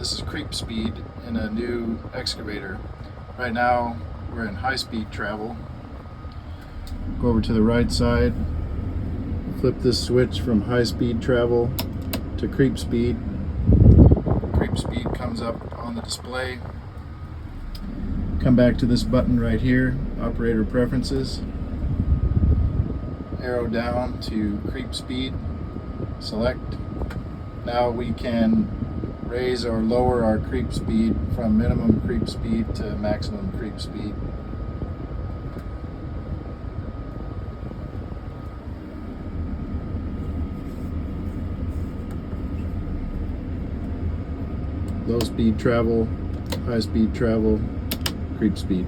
This is creep speed in a new excavator. Right now we're in high-speed travel. Go over to the right side, flip this switch from high-speed travel to creep speed. Creep speed comes up on the display. Come back to this button right here, operator preferences. Arrow down to creep speed, select. Now we can raise or lower our creep speed from minimum creep speed to maximum creep speed. Low speed travel, high speed travel, creep speed.